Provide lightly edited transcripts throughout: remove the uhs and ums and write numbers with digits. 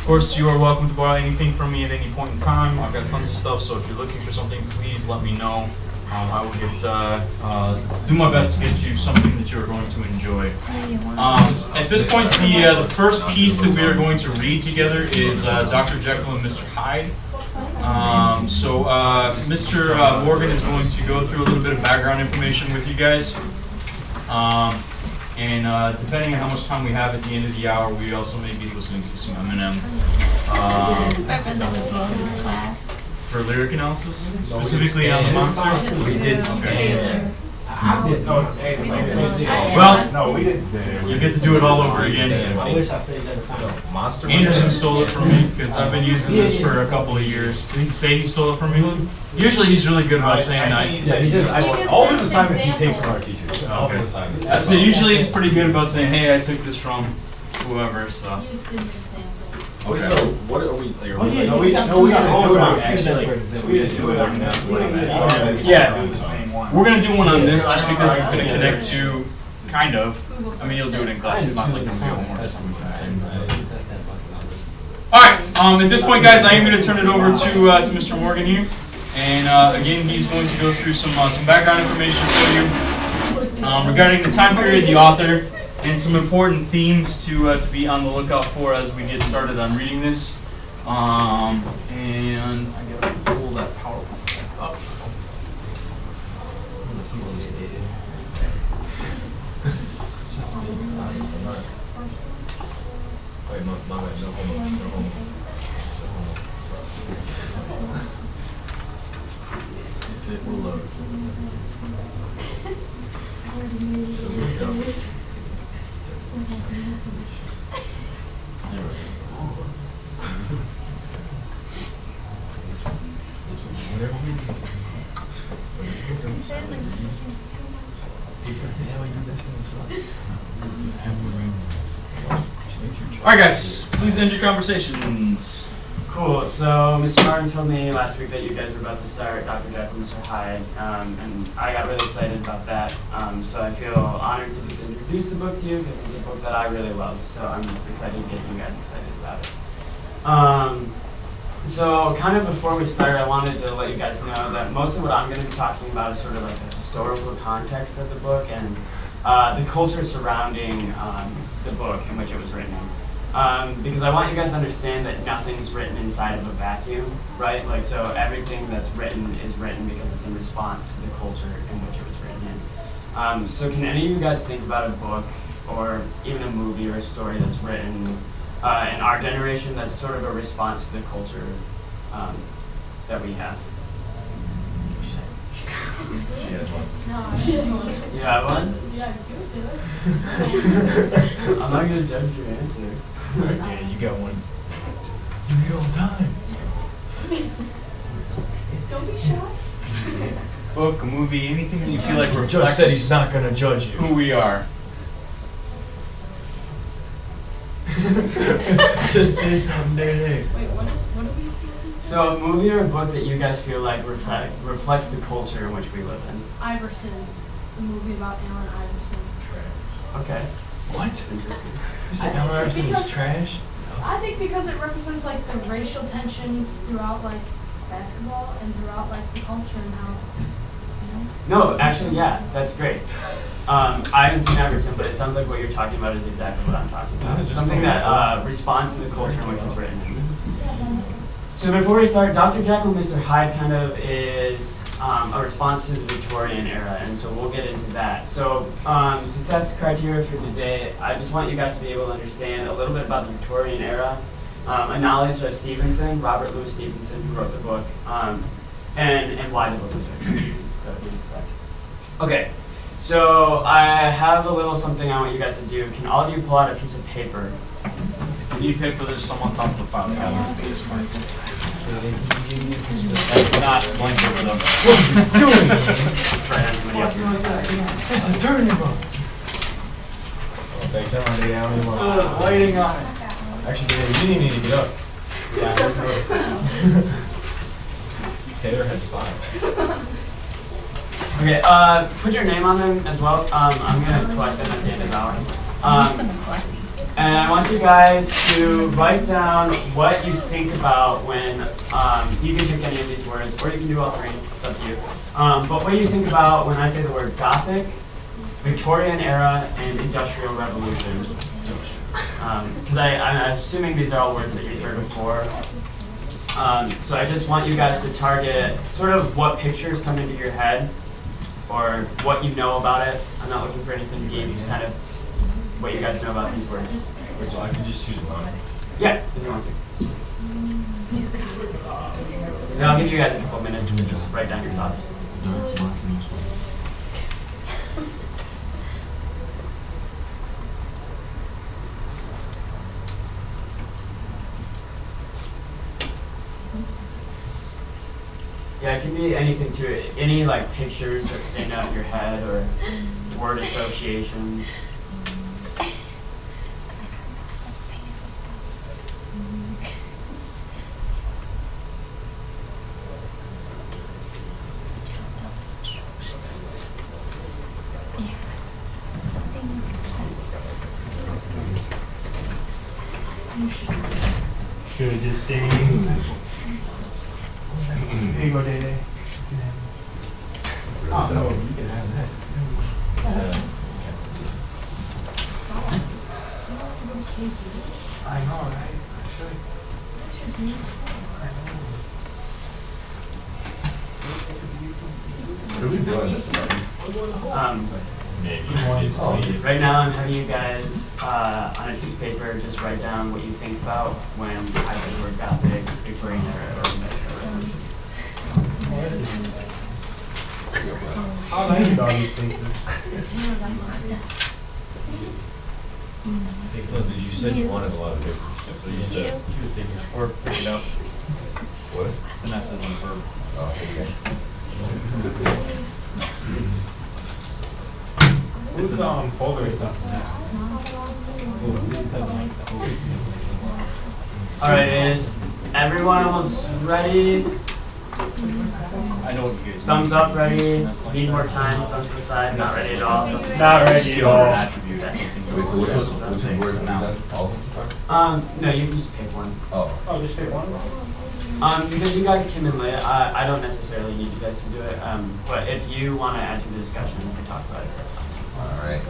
Of course, you are welcome to borrow anything from me at any point in time. I've got tons of stuff, so if you're looking for something, please let me know. I will do my best to get you something that you are going to enjoy. At this point, the first piece that we are going to read together is Dr. Jekyll and Mr. Hyde. Mr. Morgan is going to go through a little bit of background information with you guys. Depending on how much time we have at the end of the hour, we also may be listening to some Eminem. For lyric analysis? Specifically on the monster? We did okay. Well, you get to do it all over again. Anderson stole it from me because I've been using this for a couple of years. Did he say he stole it from me? Usually he's really good about saying that. all his assignments he takes from our teachers. All his assignments. So usually he's pretty good about saying, hey, I took this from whoever, so. Okay. So what are we? Like, we didn't do it on this. Yeah, we're gonna do one on this just because it's gonna connect to, kind of. I mean, you'll do it in class. It's not like a real homework or something. All right. At this point, guys, I am gonna turn it over to Mr. Morgan here, and again, he's going to go through some background information for you regarding the time period, the author, and some important themes to be on the lookout for as we get started on reading this. And I gotta pull that PowerPoint up. It will load. Alright guys, please end your conversations. Cool, so Mr. Martin told me last week that you guys were about to start Dr. Jekyll and Mr. Hyde, and I got really excited about that, so I feel honored to introduce the book to you because it's a book that I really love, so I'm excited to get you guys excited about it. So kind of before we start, I wanted to let you guys know that most of what I'm going to be talking about is sort of like the historical context of the book and the culture surrounding the book in which it was written. Because I want you guys to understand that nothing's written inside of a vacuum, right? Like, so everything that's written is written because it's in response to the culture in which it was written in. So can any of you guys think about a book or even a movie or a story that's written in our generation that's sort of a response to the culture that we have? She has one. No, she has one. You have one? Yeah, do it. I'm not going to judge your answer. Yeah, you got one. You read all the time. Don't be shy. Book, a movie, anything that you feel like He reflects just said he's not gonna judge you. who we are. Just say something, hey. Wait, what are we doing? So a movie or a book that you guys feel like reflects the culture in which we live in. Iverson. The movie about Allen Iverson. Okay. What? Interesting. You said Allen Iverson is trash? I think because it represents like the racial tensions throughout like basketball and throughout like the culture and how, you know? No, actually, yeah, that's great. I haven't seen Iverson, but it sounds like what you're talking about is exactly what I'm talking about. Something that responds to the culture in which it's written. So before we start, Dr. Jekyll and Mr. Hyde kind of is a response to the Victorian era, and so we'll get into that. So success criteria for today, I just want you guys to be able to understand a little bit about the Victorian era, a knowledge of Stevenson, Robert Louis Stevenson, who wrote the book, and why the book was written. Okay, so I have a little something I want you guys to do. Can all of you pull out a piece of paper? If you need paper, there's some on top of the file cabinet. That's not blank paper though. What are you doing? Try and somebody else. It's a turning box. Oh, thanks, I don't need it anymore. Waiting on it. Actually, Dave, you didn't need to get up. Yeah, Taylor has 5. okay, put your name on them as well. I'm going to collect them at the end of the hour. I'm just gonna collect these. And I want you guys to write down what you think about when, you can pick any of these words, or you can do all three, it's up to you. But what you think about when I say the word Gothic, Victorian era, and Industrial Revolution. Because I'm assuming these are all words that you've heard before. So I just want you guys to target sort of what pictures come into your head, or what you know about it. I'm not looking for anything deep, just kind of what you guys know about these words. Wait, so I can just choose one? Yeah, if you want to. And I'll give you guys a couple minutes to just write down your thoughts. Yeah, it can be anything to it. Any like pictures that stand out in your head or word associations. Should have just stayed. There you go, Day Day. Oh, no, you can have that. I know, right? Actually. What are we doing this Right now I'm having you guys on a piece of paper just write down what you think about when I say the word Gothic, Victorian era, or Industrial Revolution. I like about these things. Hey, Clint, you said you wanted a lot of papers. That's what you said. She was thinking, or pick it up. What? Finesse is on the verb. Oh, okay. Who's folder stuff? Alright, is everyone almost ready? I know what you guys Thumbs up, ready? Need more time, thumbs to the side, not ready at all. Not ready at all. Attribute, that's something. Wait, so which word It's a have you noun. done? All of them? No, you can just pick one. Oh. Oh, just pick one. Because you guys came in late, I don't necessarily need you guys to do it, but if you want to add to the discussion, we can talk about it. Alright.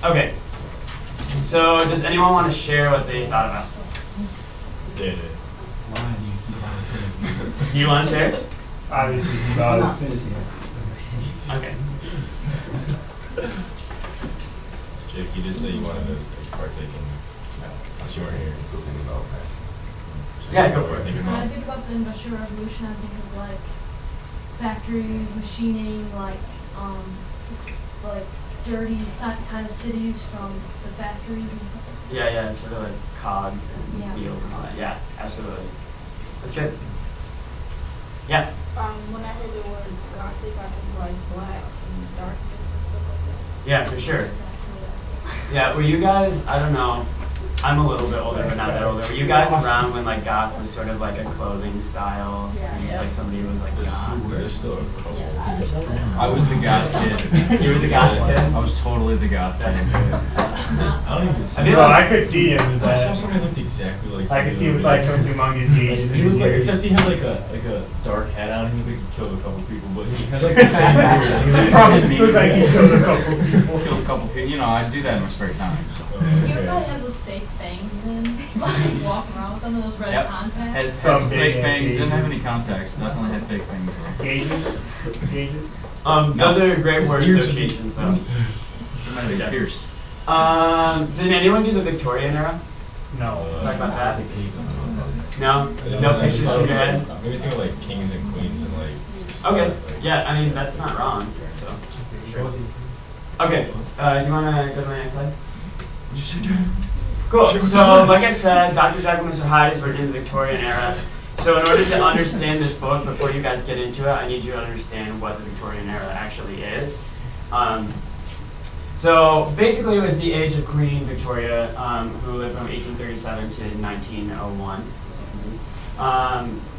Okay. So, does anyone want to share what they thought about? Did it. Do you want to share? Obviously, he does. Okay. Jake, you did say you wanted to partake in, you weren't here. Still thinking about that. Yeah, go for it. When I think about the Industrial Revolution, I think of like factories, machining, like dirty kind of cities from the factories and stuff. Yeah, sort of like cogs and Yeah. wheels and all that. Yeah, absolutely. That's good. Yeah. When I heard the word Gothic, I think like black and darkness and stuff like that. Yeah, for sure. Exactly that. Yeah, were you guys, I don't know, I'm a little bit older, but not that older. Were you guys around when like goth was sort of like a clothing style? Yeah. And like somebody was like goth? There's still a couple. I was the goth kid. You were the goth kid? I was totally the goth kid. I don't even see. I mean, No, I could see him as I saw that. somebody looked exactly like. I could see with like some humongous gauges. He looked like, except he had like a dark hat on. He looked like he killed a couple people, but he had like the same beard. He was Probably me. Looked like he killed a couple people. Killed a couple people. You know, I do that in my spare time. So. You probably have those fake fangs in, like walking around with them and those red Yep. contacts. Had Some some big fake ass fangs. Didn't have gauges. any contacts. Definitely had fake fangs though. Gauges? Gauges? Those are great word His ears are- associations though. They might have been pierced. Did anyone do the Victorian era? No. Talk about that? No? I didn't No know, I pictures just in your thought head? of, maybe think of like kings and queens and like. Okay, like- yeah, I mean, that's not wrong, so. Sure. Okay, do you want to go to the next slide? Cool, so like I said, Dr. Jekyll and Mr. Hyde is written in the Victorian era. So in order to understand this book, before you guys get into it, I need you to understand what the Victorian era actually is. So basically it was the age of Queen Victoria, who lived from 1837 to 1901.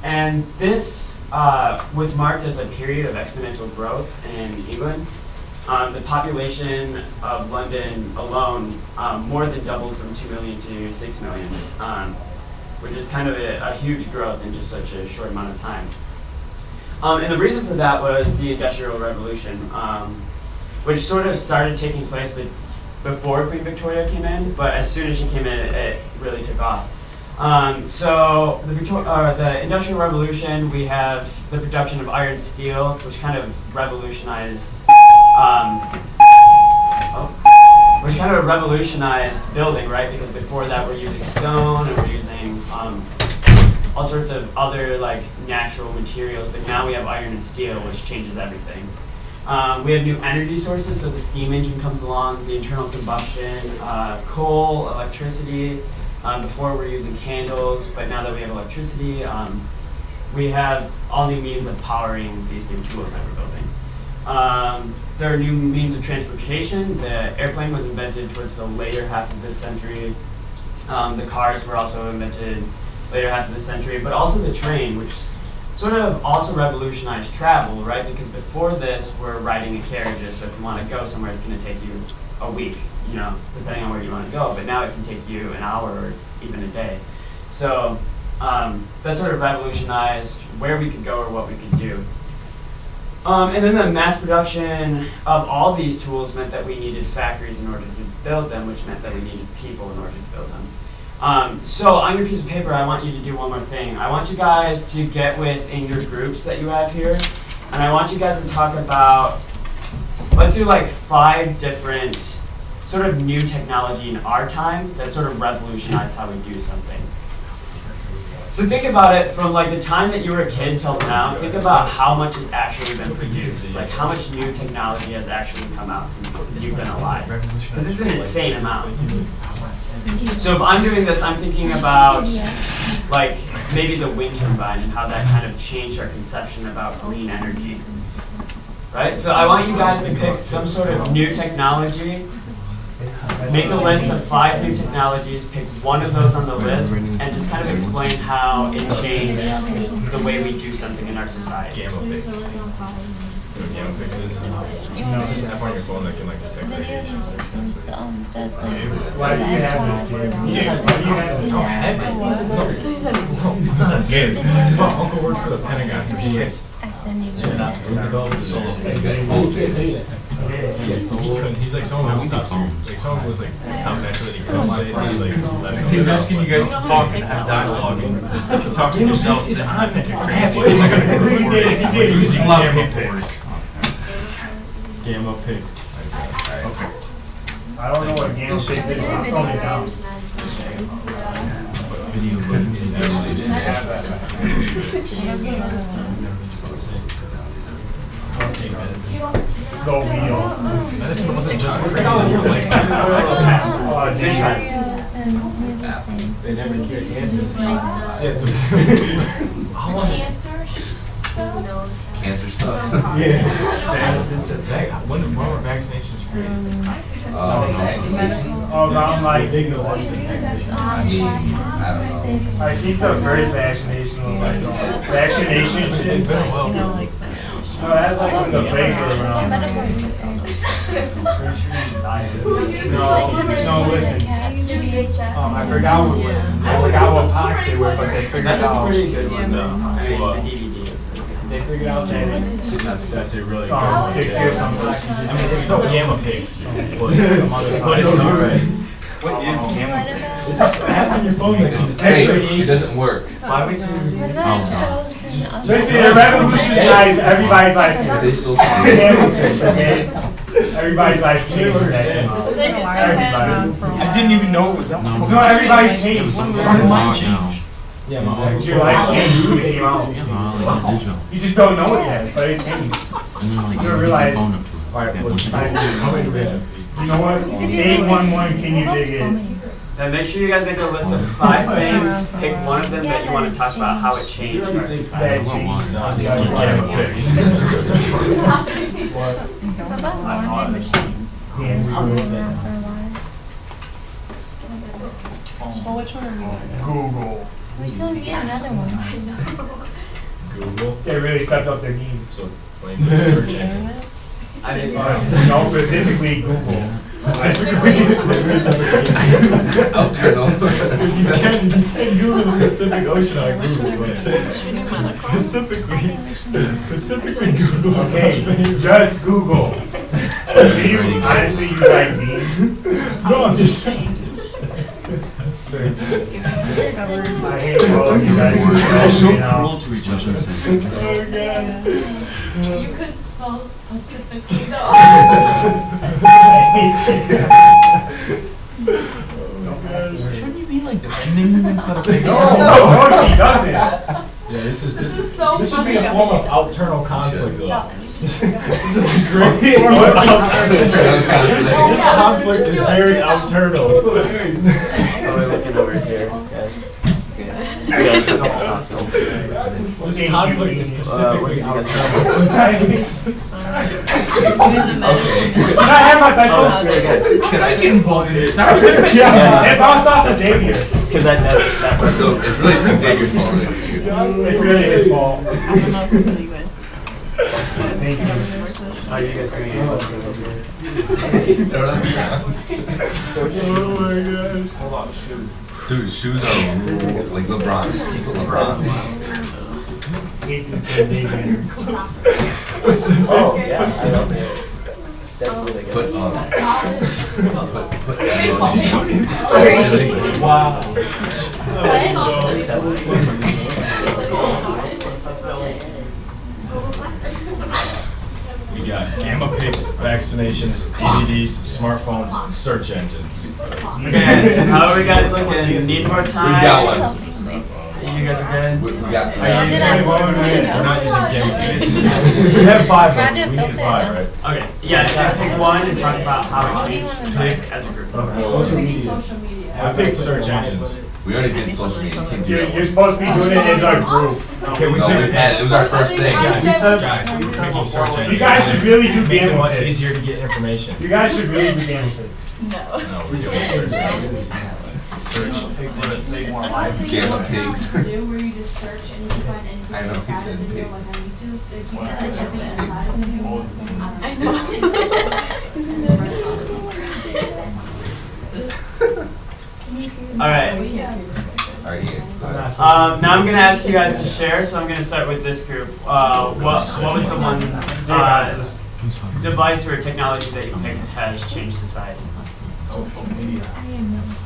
And this was marked as a period of exponential growth in England. The population of London alone more than doubled from 2 million to 6 million, which is kind of a huge growth in just such a short amount of time. And the reason for that was the Industrial Revolution, which sort of started taking place before Queen Victoria came in, but as soon as she came in, it really took off. So the Industrial Revolution, we have the production of iron steel, which kind of revolutionized building, right? Because before that we're using stone and we're using all sorts of other like natural materials, but now we have iron and steel, which changes everything. We have new energy sources, so the steam engine comes along, the internal combustion, coal, electricity. Before we're using candles, but now that we have electricity, we have all new means of powering these new tools that we're building. There are new means of transportation. The airplane was invented towards the later half of this century. The cars were also invented later half of the century, but also the train, which sort of also revolutionized travel, right? Because before this, we're riding in carriages, so if you want to go somewhere, it's going to take you a week, you know, depending on where you want to go. But now it can take you an hour or even a day. So that sort of revolutionized where we could go or what we could do. And then the mass production of all these tools meant that we needed factories in order to build them, which meant that we needed people in order to build them. So on your piece of paper, I want you to do one more thing. I want you guys to get within your groups that you have here, and I want you guys to talk about, let's do like 5 different sort of new technology in our time that sort of revolutionized how we do something. So think about it from like the time that you were a kid till now. Think about how much has actually been produced. Like how much new technology has actually come out since you've been alive. Because it's an insane amount. So if I'm doing this, I'm thinking about like maybe the wind turbine and how that kind of changed our conception about green energy. Right? So I want you guys to pick some sort of new technology. Make a list of 5 new technologies, pick one of those on the list, and just kind of explain how it changed the way we do something in our society. Gamma pics. Gamma pics is it's just an app on your phone that can like detect radiation. Systems does like Why do you have this game? Why do you have this? No, again, this is what Uncle worked for the Pentagon, so she is. He's like someone who's tough. Like someone was like naturally he couldn't say, so he like left. He's asking you guys to talk and have dialogue. And talk with yourself. Is on You're using gamma pics. Gamma pics. Okay. I don't know what game shapes is, but I'm throwing it down. Go wheel. Medicine wasn't just for your lifetime. videos and music things. They never cured Cancer Cancer stuff. When were vaccinations created? Around like, I mean, I don't know. I think the first vaccination was like, vaccination shit. It's been a while. No, that's like when the plague was around. No, listen. I forgot what pox they were, but they figured That's a out. pretty good one though. I mean, Well, the DVD. They figured out that That's a really good they one. feel something. I mean, it's no gamma pigs, but it's alright. What is gamma? It's just app on your phone. It's Hey, it radiation. doesn't work. Why would you? What about stoves and Listen, the revolutionized everybody's life. Say so. Okay? Everybody's life changed. Everybody. I didn't even know it was out. So everybody's changed. Your life changed. Your life changed. You came out. You just don't know it yet, but it changed. You don't realize. You know what? 811, can you dig it? Then make sure you guys make a list of 5 things. Pick one of them that you want to talk about how it changed our society. what about laundry machines? Those have been around for a while. Well, which one are you? Google. We still need another one. Google. They really stepped up their game. So, when you search engines. I didn't. No, specifically Google. Outturn. You can Google the Pacific Ocean on Google. Specifically Google. Okay, just Google. Do you honestly use like me? No, I'm just saying. I hate all of you guys. They're so You know. cruel to each other. You couldn't spell Pacifically though. I hate you. Shouldn't you be like defending them instead of No, she doesn't. Yeah, this is This is so this would be a funny. form of outernal conflict though. Yeah. This is a great form of This This conflict is very outernal. Oh, we're looking over here, guys. This conflict is specifically outernal. Okay. Can I have my pencil? Can I get involved in this? Yeah, it bounced off the Xavier. Because that So it's really Xavier's fault. It's really his fault. I don't know if it's what you would. Thank you. Are you guys going Throw it on the ground. Oh my gosh. Hold on, shoot. Dude, shoes are like LeBron. LeBron. Specific. Oh, yeah, I love it. That's really good. Put Baseball emoji. Wow. We got gamma pigs, vaccinations, DVDs, smartphones, search engines. Okay, how are we guys looking? Need more time? We got one. You guys are good? We got. Are you We're not using gamma pigs. We have 5 of them. We need 5, right? Okay, yeah, so pick one and talk about how it changed like, as a group. Social media. I picked search engines. We already did social media. Can't do You're, that you're one. supposed to be doing it as a group. Okay, we No, we had it was our first thing. Guys, Guys, we're picking search engines. You guys should really do Makes it gamma much pigs. easier to get information. You guys should really do gamma pigs. No. No, we're doing search engines. Search. Gamma pigs. Do where you just search and you can find anything I know, he inside said a video, pigs. like on YouTube. Like you can search anything inside of a video. I know. Alright, Alright, yeah. Go ahead. now I'm gonna ask you guys to share, so I'm gonna start with this group. What was the one device or technology that you picked has changed society?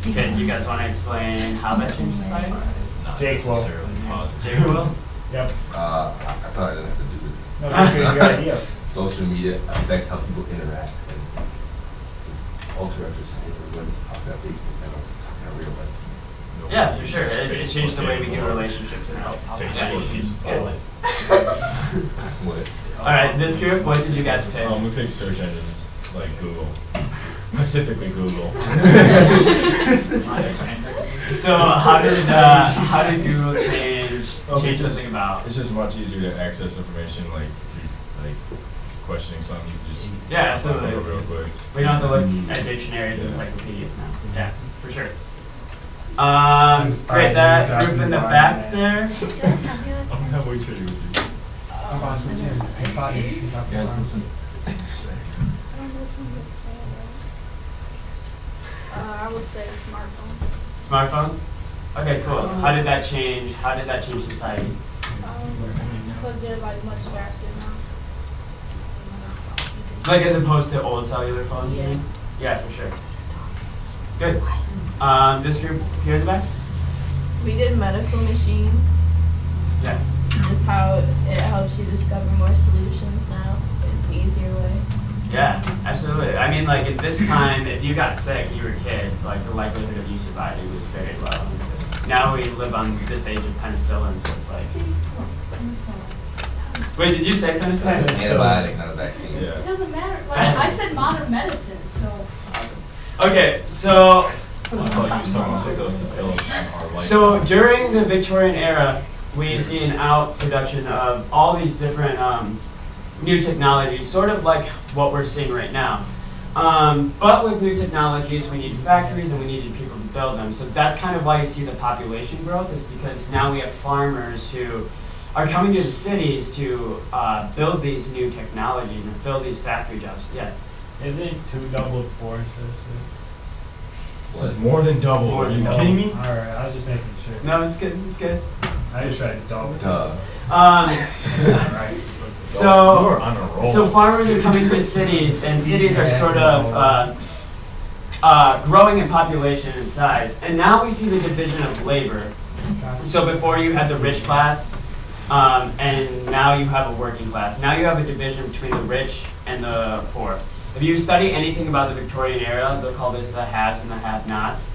Okay, you guys wanna explain how that changed society? Not Jake will. necessarily positive. Jake will? Yep. I thought I didn't have to do this. No, that's a good idea. Social media affects how people interact and it's ultra society. Everyone just talks about Facebook and it's talking in real life. Yeah, for sure. It changed the way we do relationships now. Facebook is Good. What? Alright, this group, what did you guys pick? We picked search engines like Google. Specifically Google. So how did Google change something about? It's just much easier to access information. Like if you're like questioning something, you can just Yeah, look it absolutely. up real quick. We don't have to look at dictionaries and encyclopedias now. Yeah, for sure. Great, that group in the back there. I'm not way too with you. Guys, listen. I would say smartphone. Smartphones? Okay, cool. How did that change society? Because they're like much faster now. Like as opposed to old cellular phones, you Yeah. mean? Yeah, for sure. Good. This group here in the back? We did medical machines. Yeah. Just how it helps you discover more solutions now. It's an easier way. Yeah, absolutely. I mean, like at this time, if you got sick, you were a kid, like the likelihood of you surviving was very low. Now we live on this age of penicillin, so it's like. Wait, did you say It's an penicillin? antibiotic, not a vaccine. It Yeah. doesn't matter. Like, I said modern medicine, so. Okay, so I thought you were talking about those developed in our life. So during the Victorian era, we see an outproduction of all these different new technologies, sort of like what we're seeing right now. But with new technologies, we need factories and we needed people to build them. So that's kind of why you see the population growth, is because now we have farmers who are coming to the cities to build these new technologies and fill these factory jobs. Yes. Isn't 2 doubled 4 instead of 6? This is more than double. More Are than you double. kidding me? Alright, I was just making sure. No, it's good. It's good. I just tried to double. Duh. Right. So, You're on a roll. so farmers are coming to cities, and cities are sort of growing in population and size. And now we see the division of labor. So before you had the rich class, and now you have a working class. Now you have a division between the rich and the poor. If you study anything about the Victorian era, they'll call this the haves and the have-nots,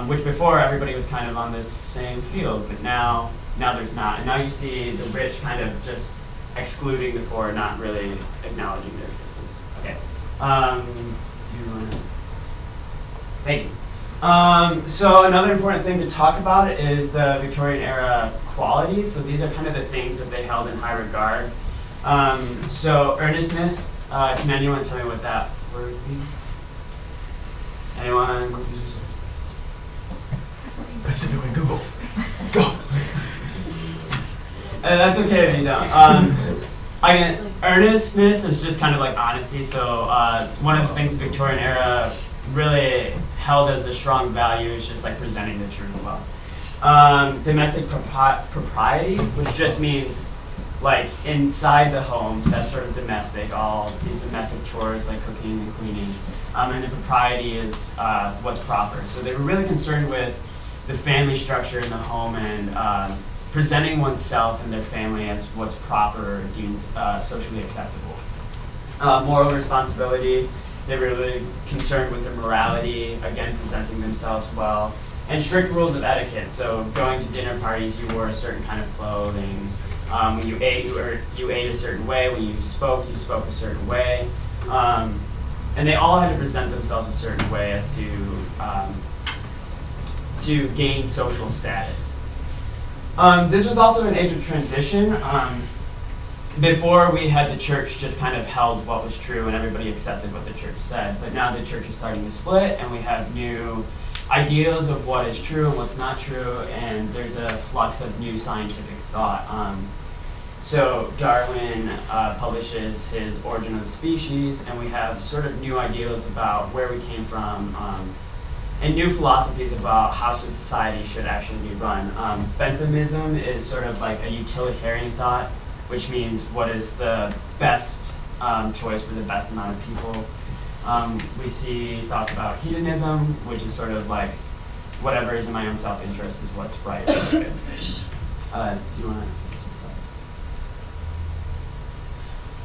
which before everybody was kind of on this same field, but now there's not. And now you see the rich kind of just excluding the poor, not really acknowledging their existence. Okay. Thank you. So another important thing to talk about is the Victorian era qualities. So these are kind of the things that they held in high regard. So earnestness, can anyone tell me what that word means? Anyone? Specifically Google. Go. That's okay if you don't. Earnestness is just kind of like honesty. So one of the things the Victorian era really held as a strong value is just like presenting the truth well. Domestic propriety, which just means like inside the home, that's sort of domestic, all these domestic chores like cooking and cleaning. And the propriety is what's proper. So they were really concerned with the family structure in the home and presenting oneself and their family as what's proper or deemed socially acceptable. Moral responsibility, they were really concerned with their morality, again presenting themselves well. And strict rules of etiquette, so going to dinner parties, you wore a certain kind of clothing. When you ate, you ate a certain way. When you spoke a certain way. And they all had to present themselves a certain way as to gain social status. This was also an age of transition. Before we had the church just kind of held what was true and everybody accepted what the church said. But now the church is starting to split and we have new ideals of what is true and what's not true, and there's a flux of new scientific thought. So Darwin publishes his Origin of the Species, and we have sort of new ideals about where we came from, and new philosophies about how society should actually be run. Benthamism is sort of like a utilitarian thought, which means what is the best choice for the best amount of people. We see thoughts about hedonism, which is sort of like whatever is in my own self-interest is what's right. What's good. Do you want to?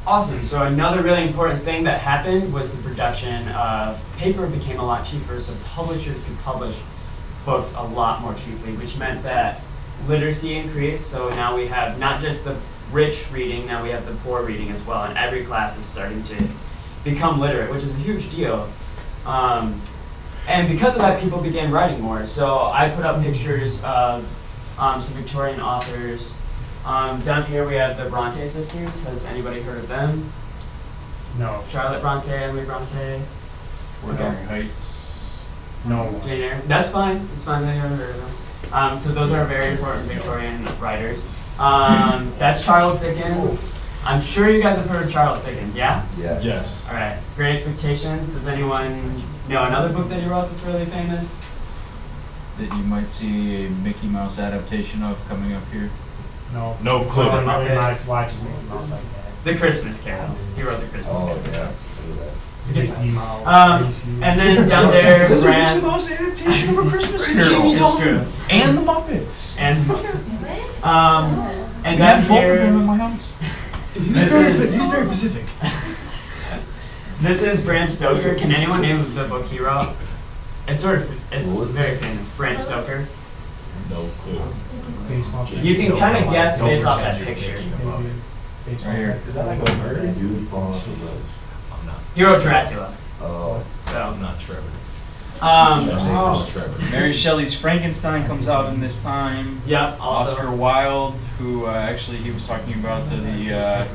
Awesome. So another really important thing that happened was the production of paper became a lot cheaper, so publishers could publish books a lot more cheaply, which meant that literacy increased. So now we have not just the rich reading, now we have the poor reading as well, and every class is starting to become literate, which is a huge deal. And because of that, people began writing more. So I put up pictures of some Victorian authors. Down here we have the Bronte sisters. Has anybody heard of them? No. Charlotte Bronte, Emily Bronte. Wuthering Heights. No. Jane Eyre. That's fine. It's fine that you haven't heard of them. So those are very important Victorian writers. That's Charles Dickens. I'm sure you guys have heard of Charles Dickens, yeah? Yes. Yes. All right. Great Expectations. Does anyone know another book that he wrote that's really famous? That you might see a Mickey Mouse adaptation of coming up here. No. No clue. I'm not Muppets. watching Mickey Mouse like that. The Christmas Carol. He wrote The Christmas Oh, Carol. yeah. It's a good Mickey Mouse. Um, And then down there, Brand. Mouse adaptation of A Christmas It's true. And the Muppets. And We then had both of them in here, my house. He's very Pacific. this is Bram Stoker. Can anyone name the book he wrote? It's very famous. Bram Stoker. No clue. Baseball. You can kind of guess Don't based off pretend that you're picture. thinking about it. Baseball. Right here. Is that like a murder? Dude falling off the ledge. I'm not. He wrote Dracula. Oh. So, I'm not Trevor. Oh. Trevor. Mary Shelley's Frankenstein comes out in this time. yeah, also. Oscar Wilde, who actually he was talking about the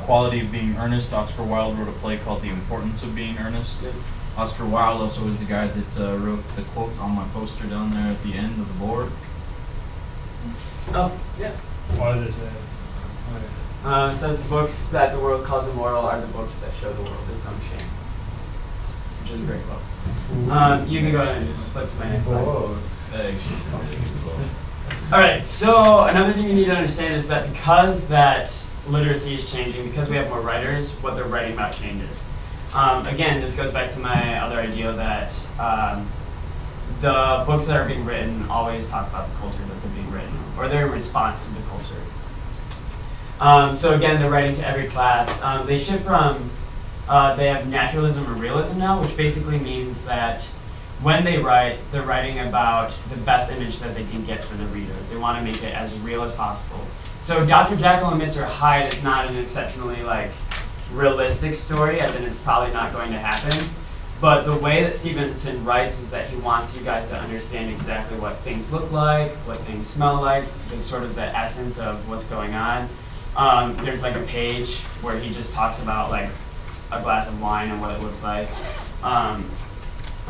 quality of being earnest. Oscar Wilde wrote a play called The Importance of Being Earnest. Oscar Wilde also was the guy that wrote the quote on my poster down there at the end of the board. Oh, yeah. What does it say? It says the books that the world calls immoral are the books that show the world its own shame, which is a great quote. You can go ahead and just flip to my next slide. All right, so another thing you need to understand is that because that literacy is changing, because we have more writers, what they're writing about changes. Again, this goes back to my other idea that the books that are being written always talk about the culture that they're being written, or they're in response to the culture. So again, they're writing to every class. They shift from, they have naturalism or realism now, which basically means that when they write, they're writing about the best image that they can get for the reader. They want to make it as real as possible. So Dr. Jekyll and Mr. Hyde is not an exceptionally realistic story, as in it's probably not going to happen. But the way that Stevenson writes is that he wants you guys to understand exactly what things look like, what things smell like, the sort of the essence of what's going on. There's a page where he just talks about a glass of wine and what it looks like.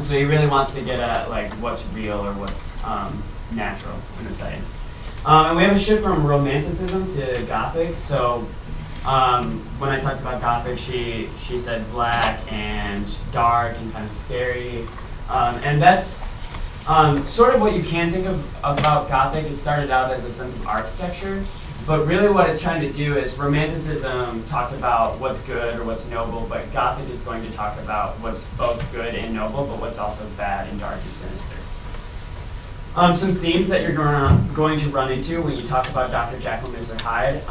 So he really wants to get at what's real or what's natural in the setting. And we have a shift from Romanticism to Gothic. So when I talked about Gothic, she said black and dark and kind of scary. And that's sort of what you can think of about Gothic. It started out as a sense of architecture. But really what it's trying to do is Romanticism talked about what's good or what's noble, but Gothic is going to talk about what's both good and noble, but what's also bad and dark and sinister. Some themes that you're going to run into when you talk about Dr. Jekyll and Mr. Hyde.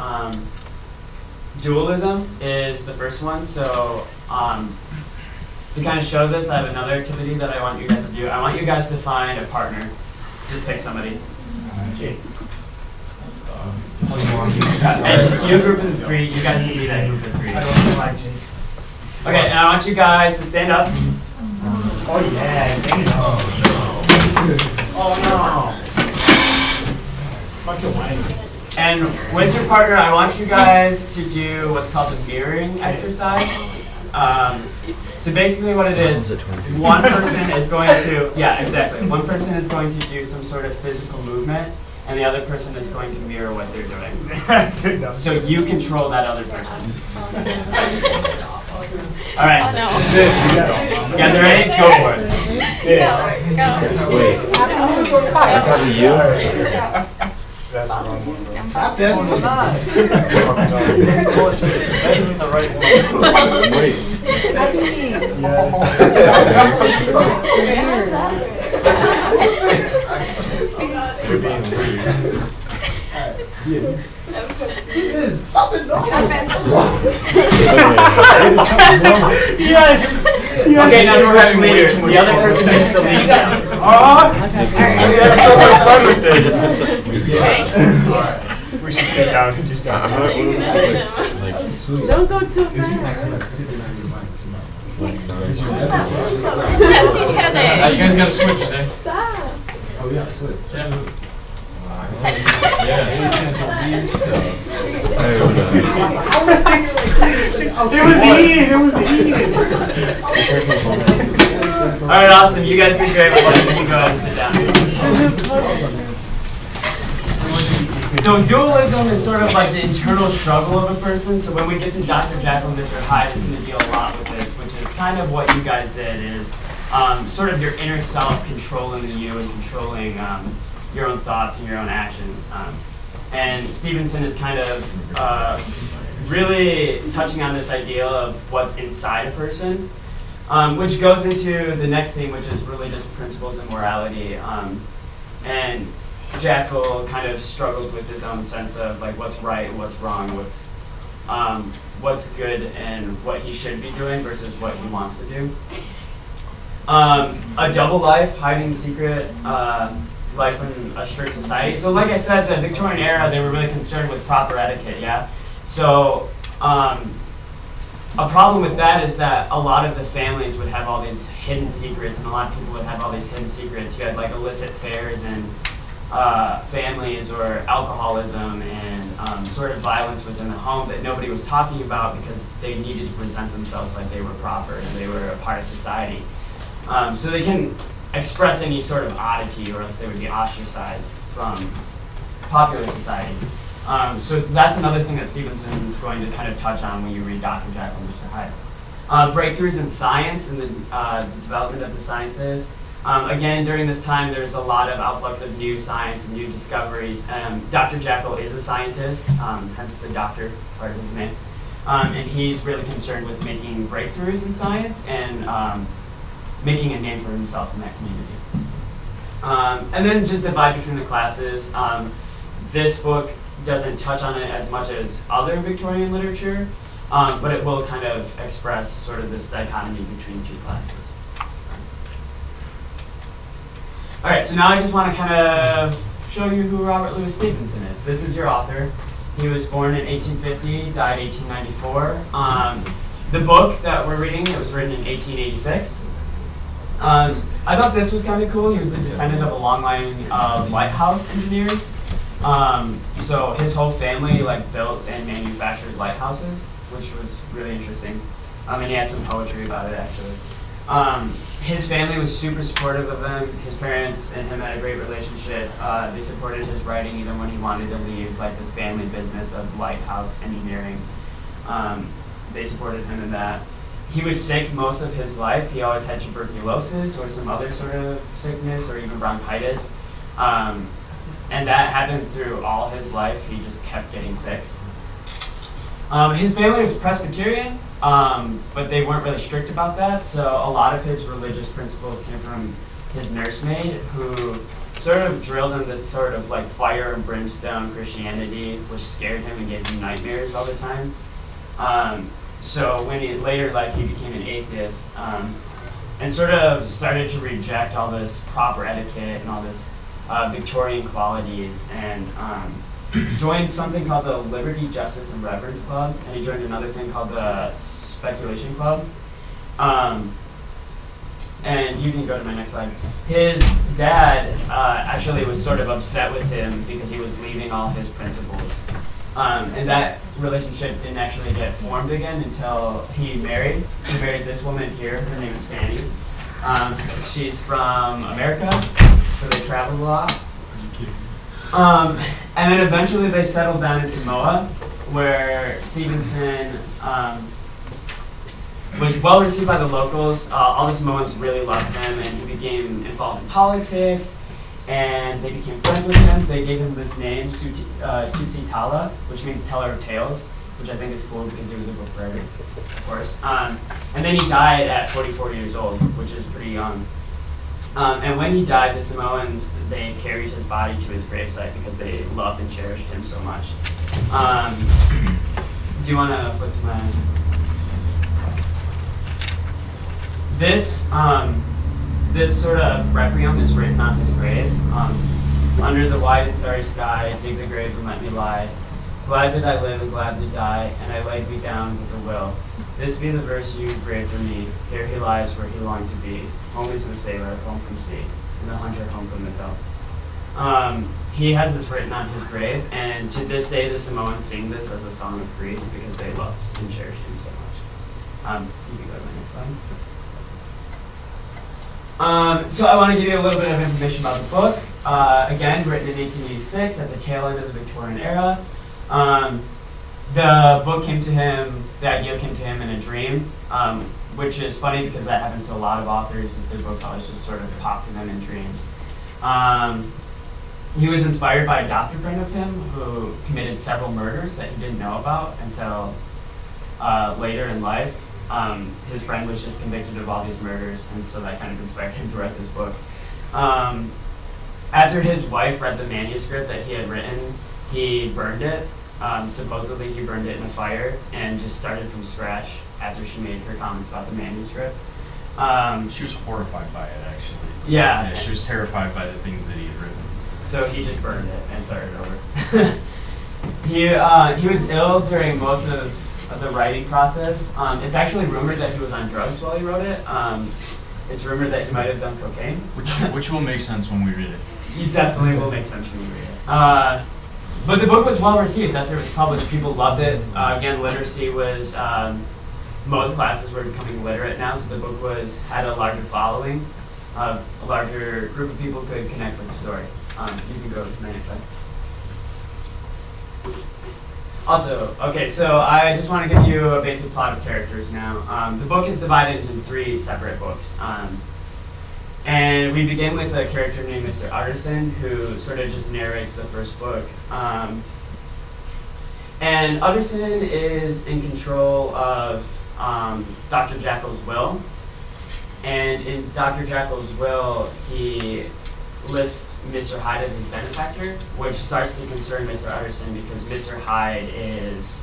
Dualism is the first one. So to kind of show this, I have another activity that I want you guys to do. I want you guys to find a partner. Just pick somebody. Jake. And you group of three, you guys can be that group of three. Okay, and I want you guys to stand up. Oh yeah, oh no. Fuck your wife. And with your partner, I want you guys to do what's called the mirroring exercise. So basically what it is, one person is going to, one person is going to do some sort of physical movement, and the other person is going to mirror what they're doing. So you control that other person. All right. You guys are ready? Go for it. Yeah. Wait. That's not you? That's wrong. Wait. You're being weird. Yes! Okay, now we're having leaders. The other person gets to lead now. We should sit down and just I'm not one of those Don't go too fast. Just touch each other. You guys gotta switch, eh? Stop. Oh yeah, switch. Yeah. It was Ian. All right, awesome. You guys did great. Well, you can go ahead and sit down. So dualism is sort of like the internal struggle of a person. So when we get to Dr. Jekyll and Mr. Hyde, it's going to deal a lot with this, which is kind of what you guys did is sort of your inner self controlling you and controlling your own thoughts and your own actions. And Stevenson is kind of really touching on this idea of what's inside a person, which goes into the next theme, which is religious principles and morality. And Jekyll kind of struggles with his own sense of what's right, what's wrong, what's good, and what he should be doing versus what he wants to do. A double life, hiding secret life in a strict society. So like I said, the Victorian era, they were really concerned with proper etiquette, yeah? So a problem with that is that a lot of the families would have all these hidden secrets, and a lot of people would have all these hidden secrets. You had illicit affairs and families, or alcoholism and sort of violence within the home that nobody was talking about because they needed to present themselves like they were proper and they were a part of society. So they can express any sort of oddity, or else they would be ostracized from popular society. So that's another thing that Stevenson is going to kind of touch on when you read Dr. Jekyll and Mr. Hyde. Breakthroughs in science and the development of the sciences. Again, during this time, there's a lot of outflux of new science and new discoveries. Dr. Jekyll is a scientist, hence the doctor part of his name. And he's really concerned with making breakthroughs in science and making a name for himself in that community. And then just divide between the classes. This book doesn't touch on it as much as other Victorian literature, but it will kind of express sort of this dichotomy between two classes. All right, so now I just want to kind of show you who Robert Louis Stevenson is. This is your author. He was born in 1850, died 1894. The book that we're reading, it was written in 1886. I thought this was kind of cool. He was the descendant of a long line of lighthouse engineers. So his whole family built and manufactured lighthouses, which was really interesting. And he has some poetry about it actually. His family was super supportive of him. His parents and him had a great relationship. They supported his writing even when he wanted to leave the family business of lighthouse engineering. They supported him in that. He was sick most of his life. He always had tuberculosis or some other sort of sickness or even bronchitis. And that happened through all his life. He just kept getting sick. His family was Presbyterian, but they weren't really strict about that. So a lot of his religious principles came from his nursemaid, who sort of drilled him this sort of fire and brimstone Christianity, which scared him and gave him nightmares all the time. So when he later he became an atheist and sort of started to reject all this proper etiquette and all this Victorian qualities and joined something called the Liberty, Justice, and Reverence Club, and he joined another thing called the Speculation Club. And you can go to my next slide. His dad actually was sort of upset with him because he was leaving all his principles. And that relationship didn't actually get formed again until he married. He married this woman here. Her name is Fanny. She's from America, so they traveled a lot. And then eventually they settled down in Samoa, where Stevenson was well received by the locals. All the Samoans really loved him, and he became involved in politics, and they became friends with him. They gave him this name, Tutsitala, which means teller of tales, which I think is cool because he was a book writer, of course. And then he died at 44 years old, which is pretty young. And when he died, the Samoans, they carried his body to his gravesite because they loved and cherished him so much. Do you want to flip to my... This sort of requiem is written on his grave. Under the wide and starry sky, dig the grave and let me lie. Glad did I live and gladly die, and I laid me down with a will. This be the verse you engraved for me. Here he lies where he longed to be. Home is the sailor, home from sea, and the hunter home from the hill. He has this written on his grave, and to this day the Samoans sing this as a song of grief because they loved and cherished him so much. You can go to my next slide. So I want to give you a little bit of information about the book. Again, written in 1886 at the tail end of the Victorian era. The book came to him, the idea came to him in a dream, which is funny because that happens to a lot of authors, is their books always just sort of pop to them in dreams. He was inspired by a doctor friend of him who committed several murders that he didn't know about until later in life. His friend was just convicted of all these murders, and so that kind of inspired him to write this book. After his wife read the manuscript that he had written, he burned it. Supposedly he burned it in a fire and just started from scratch after she made her comments about the manuscript. She was horrified by it, actually. Yeah. She was terrified by the things that he had written. So he just burned it and started over. He was ill during most of the writing process. It's actually rumored that he was on drugs while he wrote it. It's rumored that he might have done cocaine. Which will make sense when we read it. It definitely will make sense when you read it. But the book was well received after it was published. People loved it. Again, literacy was, most classes were becoming literate now, so the book had a larger following. A larger group of people could connect with the story. You can go to the next slide. Also, okay, so I just want to give you a basic plot of characters now. The book is divided into 3 separate books. And we begin with a character named Mr. Utterson, who sort of just narrates the first book. And Utterson is in control of Dr. Jekyll's will. And in Dr. Jekyll's will, he lists Mr. Hyde as his benefactor, which starts to concern Mr. Utterson because Mr. Hyde is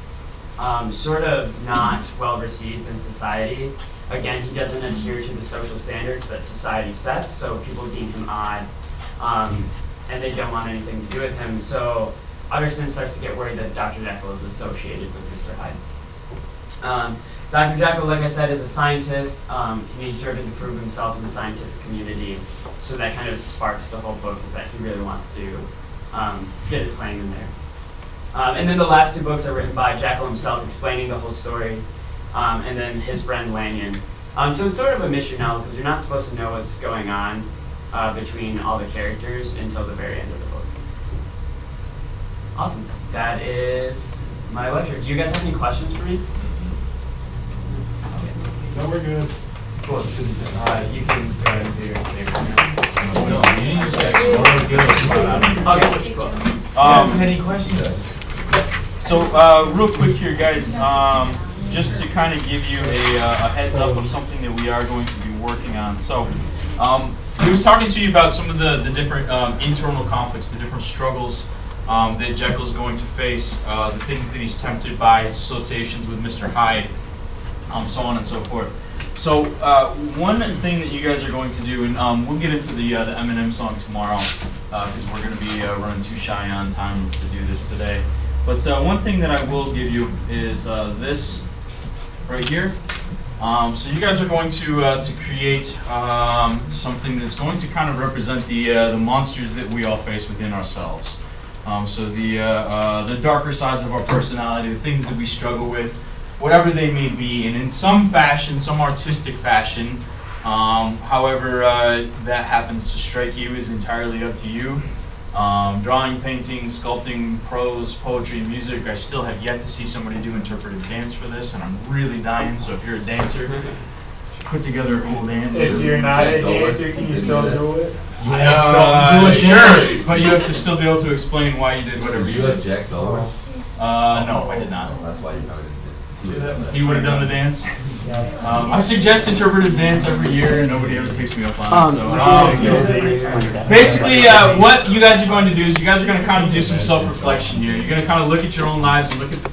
sort of not well received in society. Again, he doesn't adhere to the social standards that society sets, so people deem him odd, and they don't want anything to do with him. So Utterson starts to get worried that Dr. Jekyll is associated with Mr. Hyde. Dr. Jekyll, like I said, is a scientist. He's driven to prove himself in the scientific community. So that kind of sparks the whole book, is that he really wants to get his claim in there. And then the last 2 books are written by Jekyll himself, explaining the whole story, and then his friend Lanyon. So it's sort of a mystery novel, because you're not supposed to know what's going on between all the characters until the very end of the book. Awesome. That is my lecture. Do you guys have any questions for me? No, we're good. Cool. You can go ahead and do your favorite No, you need to say, we're good. Okay, cool. Any questions? So, real quick here, guys, just to kind of give you a heads up of something that we are going to be working on. So, he was talking to you about some of the different internal conflicts, the different struggles that Jekyll's going to face, the things that he's tempted by, his associations with Mr. Hyde, so on and so forth. So, one thing that you guys are going to do, and we'll get into the Eminem song tomorrow, because we're going to be running too shy on time to do this today. But one thing that I will give you is this right here. So you guys are going to create something that's going to kind of represent the monsters that we all face within ourselves. So the darker sides of our personality, the things that we struggle with, whatever they may be, and in some fashion, some artistic fashion, however that happens to strike you is entirely up to you. Drawing, painting, sculpting, prose, poetry, music. I still have yet to see somebody do interpretive dance for this, and I'm really dying, so if you're a dancer, put together a cool dance. If you're not a dancer, can you still do it? Sure, but you have to still be able to explain why you did whatever Did you you have did. Jack Dollar? No, I did not. That's why you probably didn't. He would have done the dance. I suggest interpretive dance every year, and nobody ever takes me up on it. So, basically, what you guys are going to do is you guys are going to kind of do some self-reflection here. You're going to kind of look at your own lives and look at